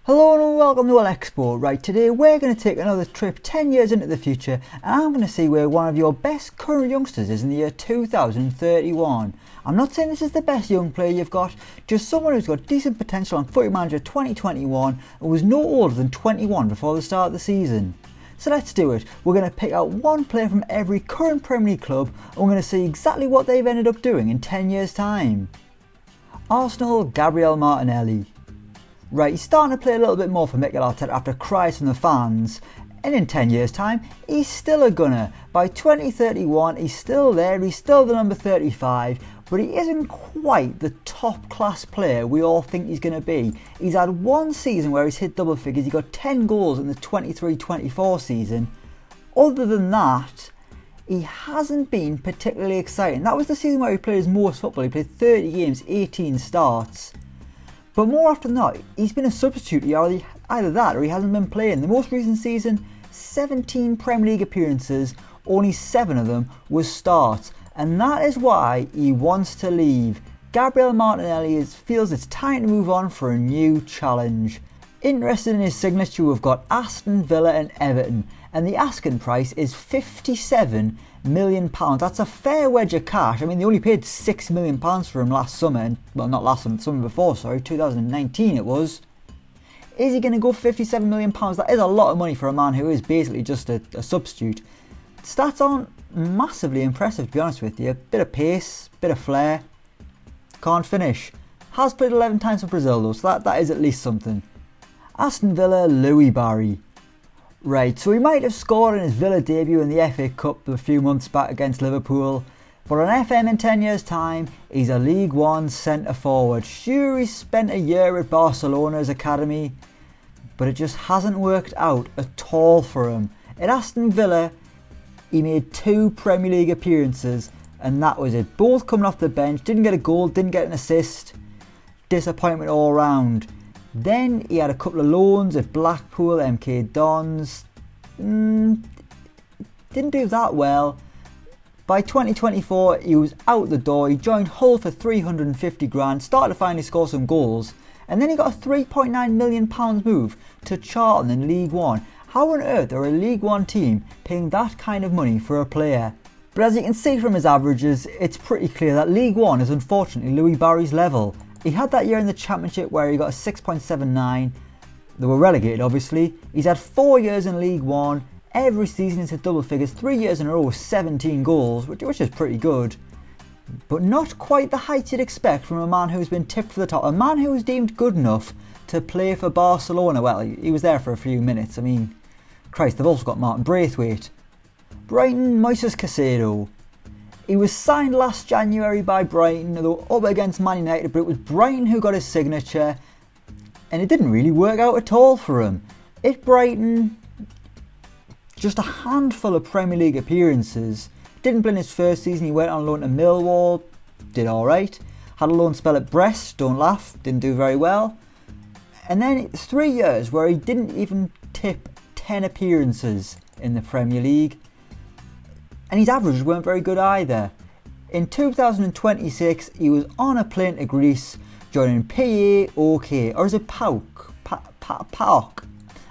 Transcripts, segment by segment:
Hello and welcome to Elecspo. Right, today we're going to take another trip 10 years into the future and I'm going to see where one of your best current youngsters is in the year 2031. I'm not saying this is the best young player you've got, just someone who's got decent potential on Footy Manager 2021 and was no older than 21 before the start of the season. So let's do it. We're going to pick out one player from every current Premier League club and we're going to see exactly what they've ended up doing in 10 years time. Arsenal, Gabriel Martinelli. Right, he's starting to play a little bit more for Mikel Arteta after cries from the fans, and in 10 years time, he's still a gunner. By 2031, he's still there, he's still the number 35, but he isn't quite the top class player we all think he's going to be. He's had one season where he's hit double figures, he got 10 goals in the 23-24 season. Other than that, he hasn't been particularly exciting. That was the season where he played his most football, he played 30 games, 18 starts. But more often than not, he's been a substitute, either that or he hasn't been playing. The most recent season, 17 Premier League appearances, only 7 of them were starts. And that is why he wants to leave. Gabriel Martinelli feels it's time to move on for a new challenge. Interested in his signature, we've got Aston Villa and Everton. And the asking price is £57 million. That's a fair wedge of cash. I mean, they only paid £6 million for him last summer. Well, not last summer, the summer before, sorry, 2019 it was. Is he going to go £57 million? That is a lot of money for a man who is basically just a substitute. Stats aren't massively impressive, to be honest with you. Bit of pace, bit of flair. Can't finish. Has played 11 times for Brazil though, so that is at least something. Aston Villa, Louie Barry. Right, so he might have scored in his Villa debut in the FA Cup a few months back against Liverpool, but on FM in 10 years time, he's a League One centre forward. Sure, he spent a year at Barcelona's academy, but it just hasn't worked out at all for him. At Aston Villa, he made 2 Premier League appearances, and that was it. Both coming off the bench, didn't get a goal, didn't get an assist. Disappointment all round. Then he had a couple of loans at Blackpool, MK Dons. Didn't do that well. By 2024, he was out the door. He joined Hull for 350 grand, started to finally score some goals, and then he got a £3.9 million move to Charlton in League One. How on earth are a League One team paying that kind of money for a player? But as you can see from his averages, it's pretty clear that League One is unfortunately Louie Barry's level. He had that year in the Championship where he got a 6.79. They were relegated, obviously. He's had 4 years in League One. Every season he's hit double figures. 3 years in a row with 17 goals, which is pretty good. But not quite the heights you'd expect from a man who's been tipped for the top. A man who was deemed good enough to play for Barcelona. Well, he was there for a few minutes. I mean, Christ, they've also got Martin Braithwaite. Brighton, Moises Caicedo. He was signed last January by Brighton, though up against Man United, but it was Brighton who got his signature, and it didn't really work out at all for him. At Brighton, just a handful of Premier League appearances. Didn't play in his first season, he went on loan to Millwall, did alright. Had a loan spell at Brest, don't laugh, didn't do very well. And then 3 years where he didn't even tip 10 appearances in the Premier League. And his averages weren't very good either. In 2026, he was on a plane to Greece, joining PAOK, or is it PAOK? PAOK.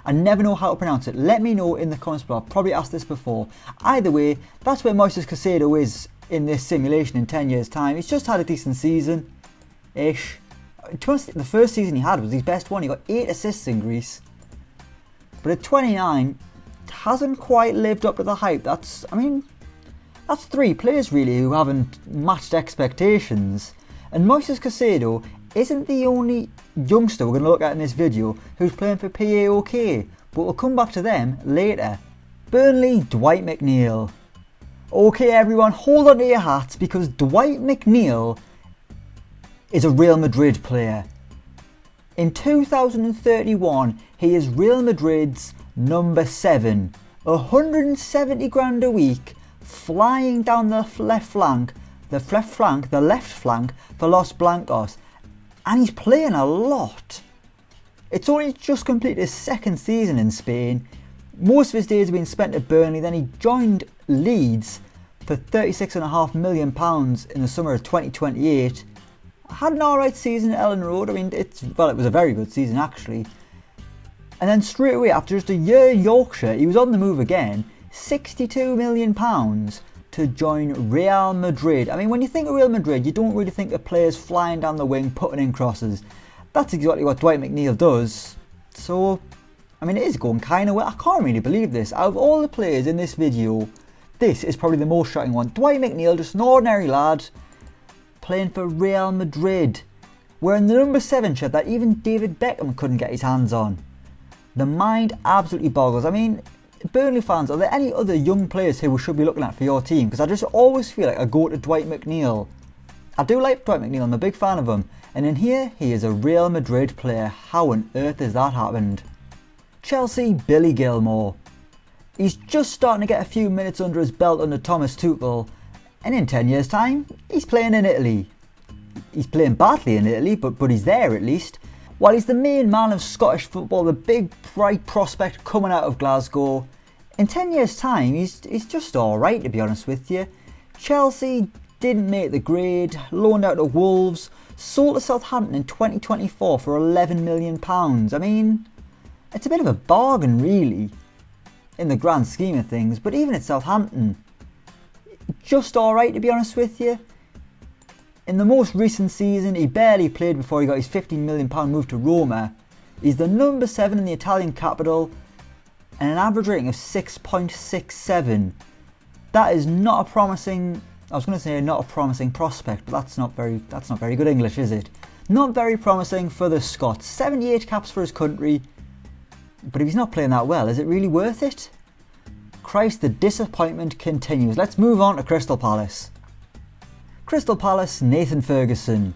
I never know how to pronounce it. Let me know in the comments below. I've probably asked this before. Either way, that's where Moises Caicedo is in this simulation in 10 years' time. He's just had a decent season-ish. To be honest, the first season he had was his best one. He got 8 assists in Greece. But at 29, hasn't quite lived up to the hype. That's 3 players really who haven't matched expectations. And Moises Caicedo isn't the only youngster we're going to look at in this video who's playing for PAOK, but we'll come back to them later. Burnley, Dwight McNeil. Okay everyone, hold on to your hats because Dwight McNeil is a Real Madrid player. In 2031, he is Real Madrid's number 7. 170 grand a week, flying down the left flank for Los Blancos, and he's playing a lot. It's only just completed his 2nd season in Spain. Most of his days have been spent at Burnley, then he joined Leeds for £36.5 million in the summer of 2028. Had an alright season at Ellen Road. I mean, it was a very good season actually. And then straight away, after just a year in Yorkshire, he was on the move again, £62 million to join Real Madrid. I mean, when you think of Real Madrid, you don't really think of players flying down the wing, putting in crosses. That's exactly what Dwight McNeil does. So, I mean, it is going kind of well. I can't really believe this. Out of all the players in this video, this is probably the most shocking one. Dwight McNeil, just an ordinary lad, playing for Real Madrid, wearing the number 7 shirt that even David Beckham couldn't get his hands on. The mind absolutely boggles. I mean, Burnley fans, are there any other young players who we should be looking at for your team? Because I just always feel like I go to Dwight McNeil. I do like Dwight McNeil, I'm a big fan of him. And in here, he is a Real Madrid player. How on earth has that happened? Chelsea, Billy Gilmour. He's just starting to get a few minutes under his belt under Thomas Tuchel. And in 10 years' time, he's playing in Italy. He's playing badly in Italy, but he's there at least. While he's the main man of Scottish football, the big bright prospect coming out of Glasgow, in 10 years' time he's just alright, to be honest with you. Chelsea didn't make the grade, loaned out to Wolves, sold to Southampton in 2024 for £11 million. I mean, it's a bit of a bargain really, in the grand scheme of things, but even at Southampton, just alright, to be honest with you. In the most recent season, he barely played before he got his £15 million move to Roma. He's the number 7 in the Italian capital and an average rating of 6.67. That is not a promising, I was going to say not a promising prospect, but that's not very good English, is it? Not very promising for the Scots. 78 caps for his country, but if he's not playing that well, is it really worth it? Christ, the disappointment continues. Let's move on to Crystal Palace. Crystal Palace, Nathan Ferguson.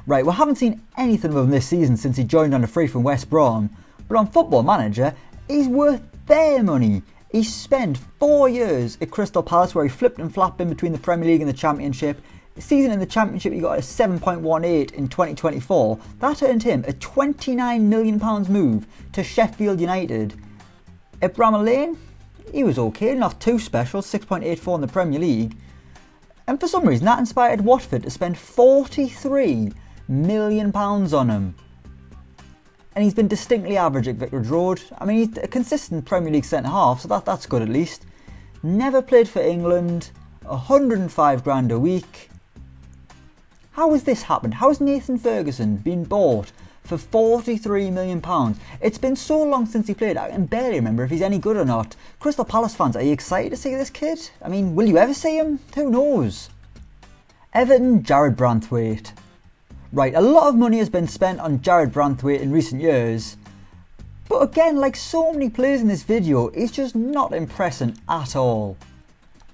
Right, we haven't seen anything of him this season since he joined on a free from West Brom, but on Football Manager, he's worth their money. He spent 4 years at Crystal Palace where he flipped and flapped in between the Premier League and the Championship. The season in the Championship he got a 7.18 in 2024. That earned him a £29 million move to Sheffield United. At Bramall Lane, he was okay, not too special, 6.84 in the Premier League. And for some reason that inspired Watford to spend £43 million on him. And he's been distinctly average at Vicarage Road. I mean, he's a consistent Premier League centre-half, so that's good at least. Never played for England, 105 grand a week. How has this happened? How has Nathan Ferguson been bought for £43 million? It's been so long since he played, I can barely remember if he's any good or not. Crystal Palace fans, are you excited to see this kid? I mean, will you ever see him? Who knows? Everton, Jarrad Branthwaite. Right, a lot of money has been spent on Jarrad Branthwaite in recent years, but again, like so many players in this video, he's just not impressing at all.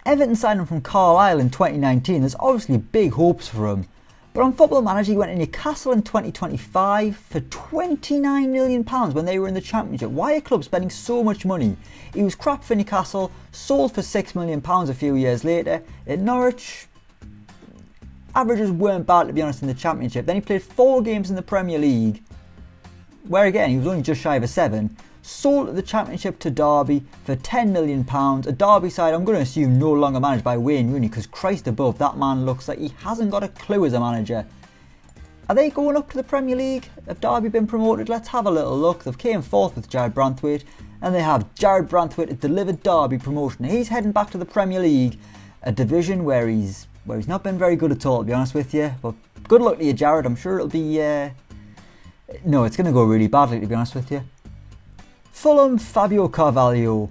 Everton signed him from Carlisle in 2019, there's obviously big hopes for him. But on Football Manager, he went to Newcastle in 2025 for £29 million when they were in the Championship. Why are clubs spending so much money? He was crap for Newcastle, sold for £6 million a few years later. At Norwich, averages weren't bad, to be honest, in the Championship. Then he played 4 games in the Premier League, where again he was only just shy of a 7. Sold at the Championship to Derby for £10 million. A Derby side I'm going to assume no longer managed by Wayne Rooney, because Christ above, that man looks like he hasn't got a clue as a manager. Are they going up to the Premier League? Have Derby been promoted? Let's have a little look. They've came fourth with Jarrad Branthwaite, and they have Jarrad Branthwaite has delivered Derby promotion. He's heading back to the Premier League, a division where he's not been very good at all, to be honest with you. But good luck to you, Jarrad. I'm sure it'll be no, it's going to go really badly, to be honest with you. Fulham, Fabio Carvalho.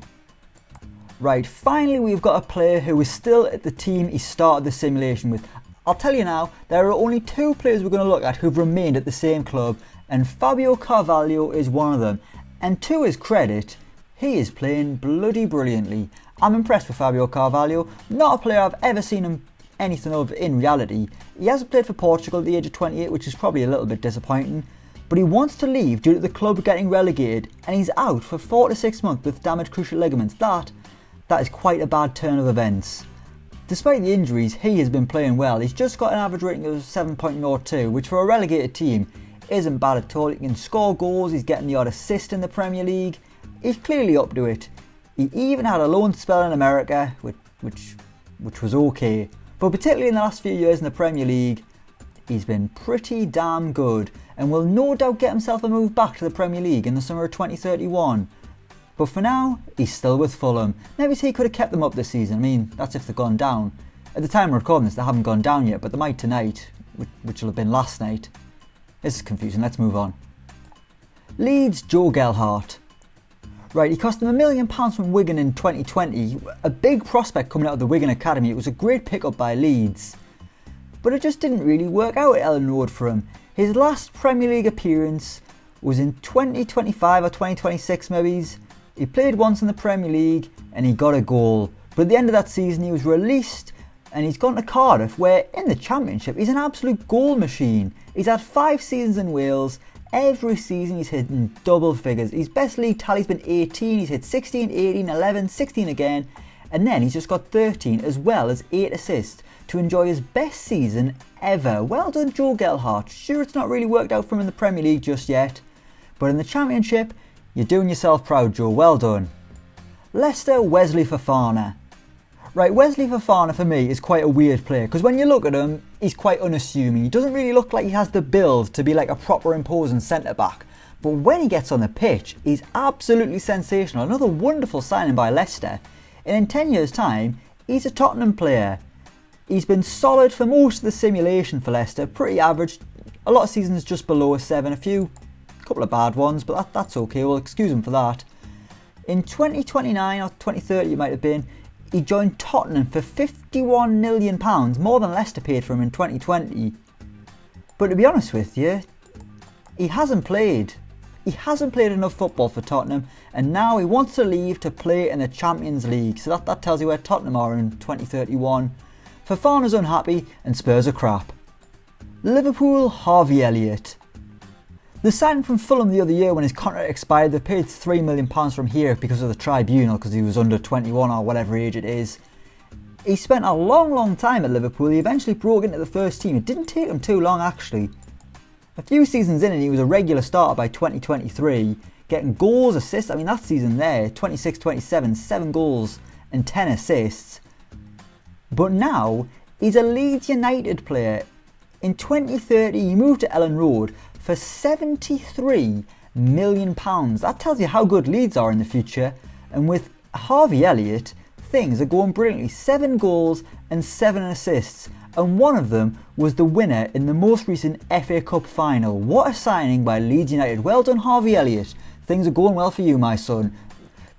Right, finally we've got a player who is still at the team he started the simulation with. I'll tell you now, there are only 2 players we're going to look at who've remained at the same club, and Fabio Carvalho is one of them. And to his credit, he is playing bloody brilliantly. I'm impressed with Fabio Carvalho, not a player I've ever seen him anything of in reality. He hasn't played for Portugal at the age of 28, which is probably a little bit disappointing. But he wants to leave due to the club getting relegated, and he's out for 4 to 6 months with damaged cruciate ligaments. That is quite a bad turn of events. Despite the injuries, he has been playing well. He's just got an average rating of 7.02, which for a relegated team isn't bad at all. He can score goals, he's getting the odd assist in the Premier League. He's clearly up to it. He even had a loan spell in America, which was okay. But particularly in the last few years in the Premier League, he's been pretty damn good. and will no doubt get himself a move back to the Premier League in the summer of 2031. But for now, he's still with Fulham. Maybe he could have kept them up this season. I mean, that's if they've gone down. At the time of recording this, they haven't gone down yet, but they might tonight, which will have been last night. This is confusing, let's move on. Leeds Joe Gelhardt. Right, he cost them £1 million from Wigan in 2020, a big prospect coming out of the Wigan Academy. It was a great pickup by Leeds. But it just didn't really work out at Ellen Road for him. His last Premier League appearance was in 2025 or 2026 maybe. He played once in the Premier League and he got a goal. But at the end of that season he was released and he's gone to Cardiff, where in the Championship he's an absolute goal machine. He's had 5 seasons in Wales. Every season he's hitting double figures. His best league tally's been 18, he's hit 16, 18, 11, 16 again, and then he's just got 13 as well as 8 assists to enjoy his best season ever. Well done Joe Gelhardt. Sure, it's not really worked out for him in the Premier League just yet, but in the Championship, you're doing yourself proud, Joe, well done. Leicester Wesley Fofana. Right, Wesley Fofana for me is quite a weird player, because when you look at him, he's quite unassuming. He doesn't really look like he has the build to be like a proper imposing centre-back. But when he gets on the pitch, he's absolutely sensational. Another wonderful signing by Leicester. And in 10 years' time, he's a Tottenham player. He's been solid for most of the simulation for Leicester, pretty average. A lot of seasons just below a 7, a couple of bad ones, but that's okay, we'll excuse him for that. In 2029 or 2030 it might have been, he joined Tottenham for £51 million, more than Leicester paid for him in 2020. But to be honest with you, he hasn't played. He hasn't played enough football for Tottenham, and now he wants to leave to play in the Champions League. So that tells you where Tottenham are in 2031. Fofana's unhappy and Spurs are crap. Liverpool Harvey Elliott. The signing from Fulham the other year when his contract expired, they paid £3 million from here because of the tribunal, because he was under 21 or whatever age it is. He spent a long time at Liverpool. He eventually broke into the first team. It didn't take him too long actually. A few seasons in and he was a regular starter by 2023, getting goals, assists. I mean that season there, 26-27, 7 goals and 10 assists. But now he's a Leeds United player. In 2030 he moved to Ellen Road for £73 million. That tells you how good Leeds are in the future. And with Harvey Elliott, things are going brilliantly. 7 goals and 7 assists. And one of them was the winner in the most recent FA Cup final. What a signing by Leeds United. Well done Harvey Elliott. Things are going well for you, my son.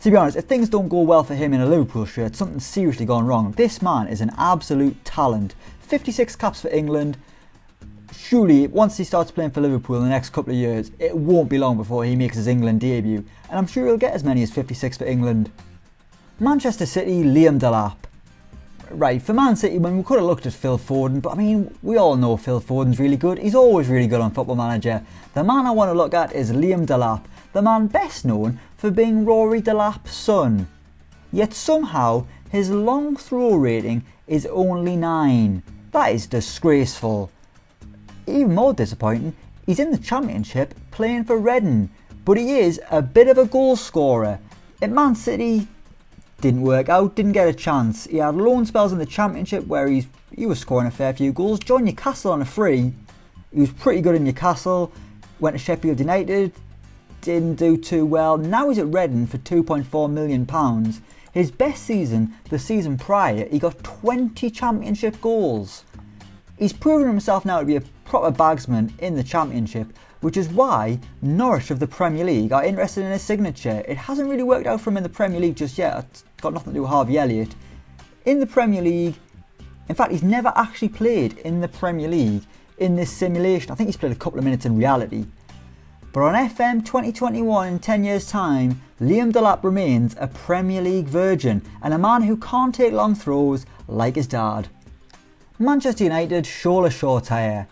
To be honest, if things don't go well for him in a Liverpool shirt, something's seriously gone wrong. This man is an absolute talent. 56 caps for England. Surely, once he starts playing for Liverpool in the next couple of years, it won't be long before he makes his England debut, and I'm sure he'll get as many as 56 for England. Manchester City, Liam Delap. Right, for Man City, we could have looked at Phil Foden, but I mean, we all know Phil Foden's really good. He's always really good on Football Manager. The man I want to look at is Liam Delap, the man best known for being Rory Delap's son. Yet somehow, his long throw rating is only 9. That is disgraceful. Even more disappointing, he's in the Championship playing for Reading, but he is a bit of a goal scorer. At Man City, didn't work out, didn't get a chance. He had loan spells in the Championship where he was scoring a fair few goals. Joined Newcastle on a free. He was pretty good in Newcastle. Went to Sheffield United, didn't do too well. Now he's at Reading for £2.4 million. His best season, the season prior, he got 20 Championship goals. He's proven himself now to be a proper bagsman in the Championship, which is why Norwich of the Premier League are interested in his signature. It hasn't really worked out for him in the Premier League just yet. It's got nothing to do with Harvey Elliott. In the Premier League, in fact, he's never actually played in the Premier League in this simulation. I think he's played a couple of minutes in reality. But on FM 2021 in 10 years' time, Liam Delap remains a Premier League virgin and a man who can't take long throws like his dad. Manchester United, Shola Shortire.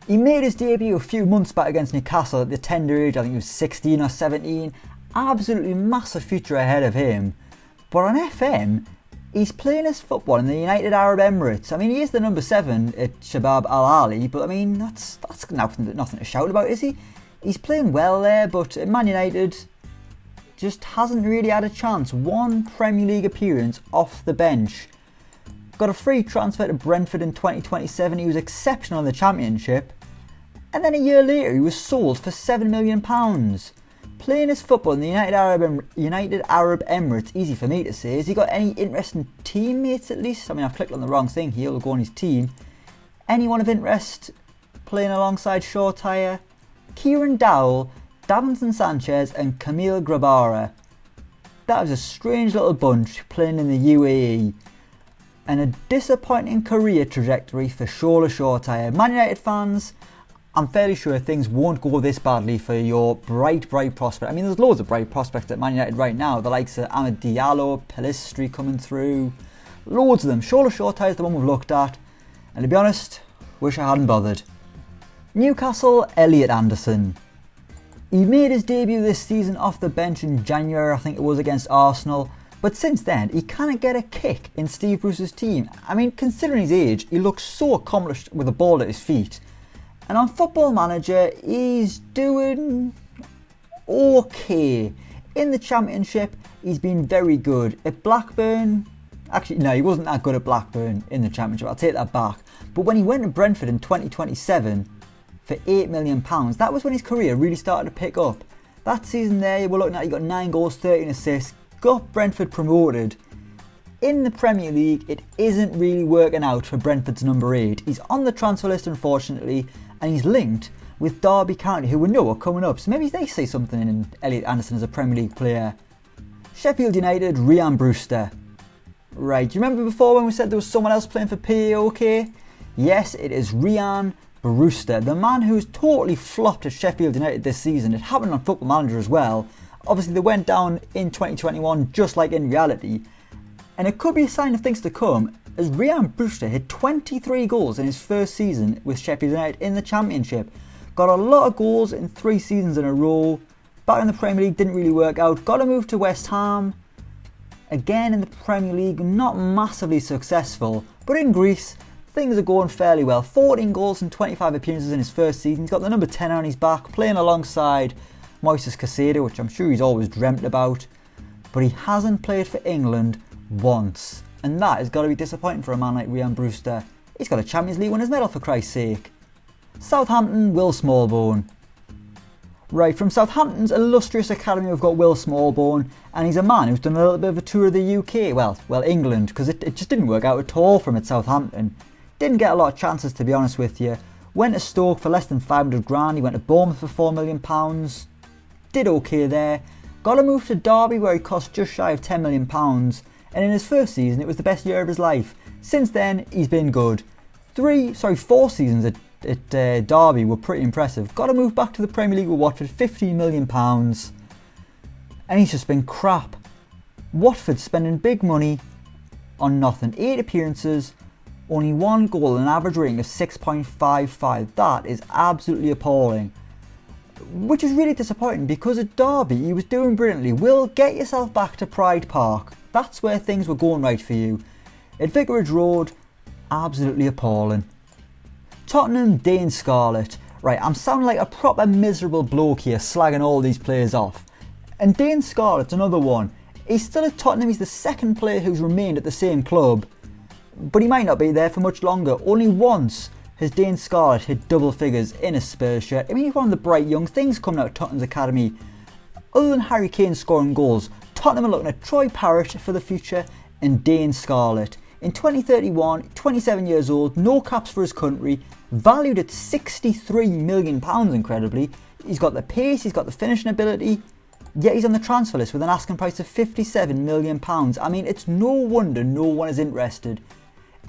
He made his debut a few months back against Newcastle at the tender age, I think he was 16 or 17. Absolutely massive future ahead of him. But on FM, he's playing his football in the United Arab Emirates. I mean, he is the number 7 at Shabab Al Ahly, but I mean, that's nothing to shout about, is he? He's playing well there, but at Man United, just hasn't really had a chance. 1 Premier League appearance off the bench. Got a free transfer to Brentford in 2027. He was exceptional in the Championship. and then a year later he was sold for £7 million. Playing his football in the United Arab Emirates, easy for me to say. Has he got any interesting teammates at least? I mean, I've clicked on the wrong thing here, we'll go on his team. Anyone of interest playing alongside Shortire? Kieran Dowell, Davinson Sanchez and Camille Grabara. That was a strange little bunch playing in the UAE. And a disappointing career trajectory for Shola Shortire. Man United fans, I'm fairly sure things won't go this badly for your bright prospect. I mean, there's loads of bright prospects at Man United right now. The likes of Amad Diallo, Pelistri coming through. Loads of them. Shola Shortire is the one we've looked at. And to be honest, wish I hadn't bothered. Newcastle, Elliot Anderson. He made his debut this season off the bench in January, I think it was, against Arsenal. But since then, he can't get a kick in Steve Bruce's team. I mean, considering his age, he looks so accomplished with the ball at his feet. And on Football Manager, he's doing okay. In the Championship, he's been very good. At Blackburn, actually no, he wasn't that good at Blackburn in the Championship, I'll take that back. But when he went to Brentford in 2027 for £8 million, that was when his career really started to pick up. That season there, we're looking at, he got 9 goals, 13 assists, got Brentford promoted. In the Premier League, it isn't really working out for Brentford's number 8. He's on the transfer list, unfortunately, and he's linked with Derby County, who we know are coming up, so maybe they say something in Elliot Anderson as a Premier League player. Sheffield United, RHIAN Brewster. Right, do you remember before when we said there was someone else playing for PAOK? Yes, it is RHIAN Brewster, the man who's totally flopped at Sheffield United this season. It happened on Football Manager as well. Obviously they went down in 2021 just like in reality. And it could be a sign of things to come, as RHIAN Brewster hit 23 goals in his first season with Sheffield United in the Championship. Got a lot of goals in 3 seasons in a row. Back in the Premier League didn't really work out. Got a move to West Ham. Again in the Premier League, not massively successful. But in Greece, things are going fairly well. 14 goals and 25 appearances in his first season. He's got the number 10 on his back, playing alongside Moises Caicedo, which I'm sure he's always dreamt about. But he hasn't played for England once. And that has got to be disappointing for a man like RHIAN Brewster. He's got a Champions League winners medal for Christ's sake. Southampton, Will Smallbone. Right, from Southampton's illustrious academy we've got Will Smallbone, and he's a man who's done a little bit of a tour of the UK, well England, because it just didn't work out at all from at Southampton. Didn't get a lot of chances, to be honest with you. Went to Stoke for less than 500 grand, he went to Bournemouth for £4 million, did okay there. Got a move to Derby where he cost just shy of £10 million, and in his first season it was the best year of his life. Since then he's been good. 4 seasons at Derby were pretty impressive. Got to move back to the Premier League with Watford, £15 million, and he's just been crap. Watford spending big money on nothing. 8 appearances, only 1 goal and an average rating of 6.55. That is absolutely appalling. Which is really disappointing because at Derby he was doing brilliantly. Will, get yourself back to Pride Park. That's where things were going right for you. At Vicarage Road, absolutely appalling. Tottenham, Dane Scarlett. Right, I'm sounding like a proper miserable bloke here, slagging all these players off. And Dane Scarlett's another one. He's still at Tottenham, he's the second player who's remained at the same club. But he might not be there for much longer. Only once has Dane Scarlett hit double figures in a Spurs shirt. I mean, he's one of the bright young things coming out of Tottenham's academy. Other than Harry Kane scoring goals, Tottenham are looking at Troy Parrott for the future and Dane Scarlett. In 2031, 27 years old, no caps for his country, valued at £63 million incredibly. He's got the pace, he's got the finishing ability, yet he's on the transfer list with an asking price of £57 million. I mean, it's no wonder no one is interested.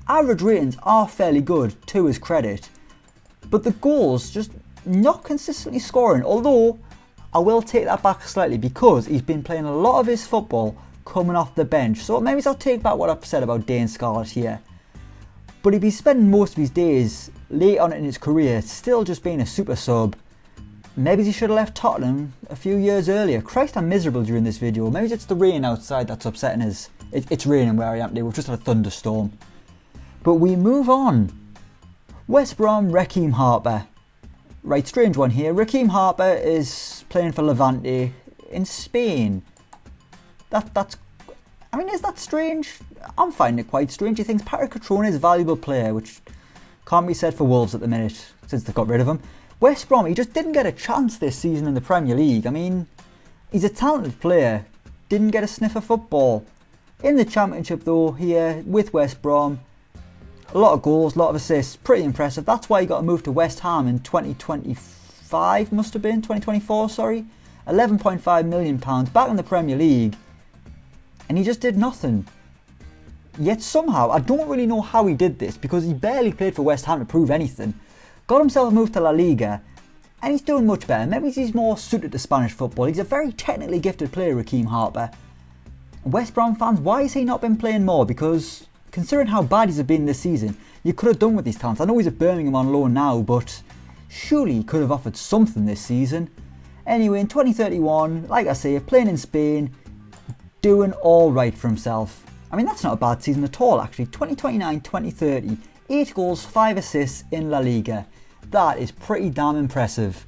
Average ratings are fairly good, to his credit, but the goals just not consistently scoring, although I will take that back slightly because he's been playing a lot of his football coming off the bench, so maybe I'll take back what I've said about Dane Scarlett here. But if he's spending most of his days late on in his career still just being a super sub, maybe he should have left Tottenham a few years earlier. Christ, I'm miserable during this video. Maybe it's the rain outside that's upsetting us. It's raining where I am today, we've just had a thunderstorm. But we move on. West Brom, Raheem Harper. Right, strange one here. Raheem Harper is playing for Levante in Spain. I mean, is that strange? I'm finding it quite strange. He thinks Patrick Cutrone is a valuable player, which can't be said for Wolves at the minute, since they've got rid of him. West Brom, he just didn't get a chance this season in the Premier League. I mean, he's a talented player, didn't get a sniff of football. In the Championship though, here with West Brom, a lot of goals, a lot of assists, pretty impressive. That's why he got a move to West Ham in 2025, must have been, 2024, sorry. £11.5 million back in the Premier League. And he just did nothing. Yet somehow, I don't really know how he did this, because he barely played for West Ham to prove anything. Got himself a move to La Liga, and he's doing much better. Maybe he's more suited to Spanish football. He's a very technically gifted player, Raheem Harper. West Brom fans, why has he not been playing more? Because considering how bad he's been this season, you could have done with these talents. I know he's at Birmingham on loan now, but surely he could have offered something this season. Anyway, in 2031, like I say, playing in Spain, doing all right for himself. I mean, that's not a bad season at all, actually. 2029-2030, 8 goals, 5 assists in La Liga. That is pretty damn impressive.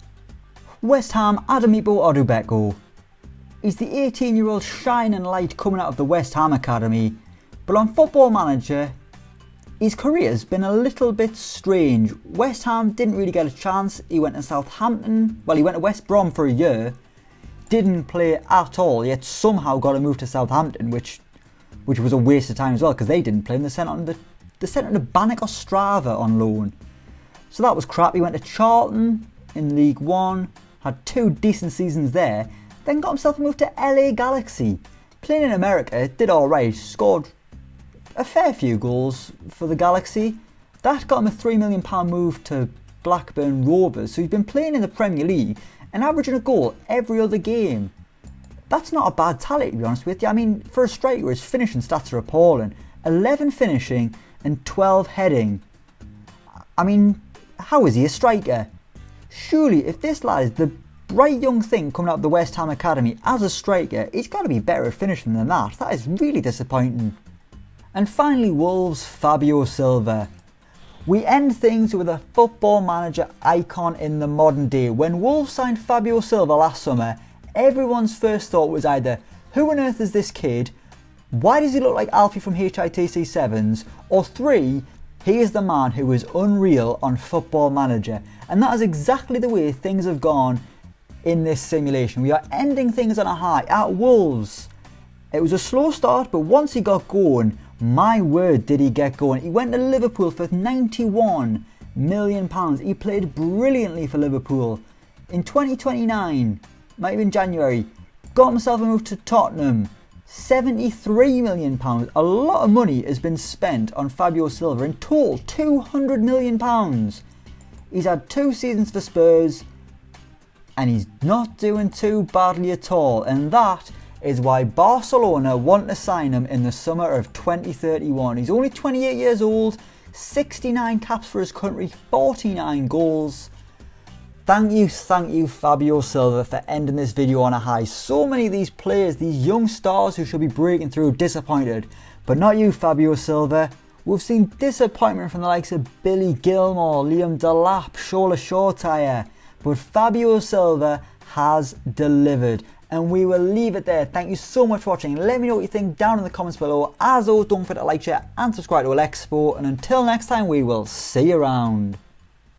West Ham, ADEMIPO ODUBEKO. He's the 18-year-old shining light coming out of the West Ham Academy, but on Football Manager, his career's been a little bit strange. West Ham didn't really get a chance. He went to Southampton, well, he went to West Brom for a year, didn't play at all, yet somehow got a move to Southampton, which was a waste of time as well, because they didn't play him. They sent on to Banek Ostrava on loan. So that was crap. He went to Charlton in League One, had 2 decent seasons there, then got himself a move to LA Galaxy. Playing in America, did alright, scored a fair few goals for the Galaxy. That got him a £3 million move to Blackburn Rovers, so he's been playing in the Premier League and averaging a goal every other game. That's not a bad tally, to be honest with you. I mean, for a striker, his finishing stats are appalling. 11 finishing and 12 heading. I mean, how is he a striker? Surely, if this lad is the bright young thing coming out of the West Ham Academy as a striker, he's got to be better at finishing than that. That is really disappointing. And finally, Wolves, Fabio Silva. We end things with a Football Manager icon in the modern day. When Wolves signed Fabio Silva last summer, everyone's first thought was either, who on earth is this kid? Why does he look like Alfie from HITC 7s? Or 3, he is the man who is unreal on Football Manager. And that is exactly the way things have gone in this simulation. We are ending things on a high at Wolves. It was a slow start, but once he got going, my word did he get going. He went to Liverpool for £91 million. He played brilliantly for Liverpool. In 2029, might have been January, got himself a move to Tottenham. £73 million. A lot of money has been spent on Fabio Silva. In total, £200 million. He's had 2 seasons for Spurs, and he's not doing too badly at all. And that is why Barcelona want to sign him in the summer of 2031. He's only 28 years old, 69 caps for his country, 49 goals. Thank you Fabio Silva for ending this video on a high. So many of these players, these young stars who should be breaking through, disappointed. But not you, Fabio Silva. We've seen disappointment from the likes of Billy Gilmour, Liam Delap, Shola Shortire. But Fabio Silva has delivered. And we will leave it there. Thank you so much for watching. Let me know what you think down in the comments below. As always, don't forget to like, share and subscribe to Elecspo. And until next time, we will see you around.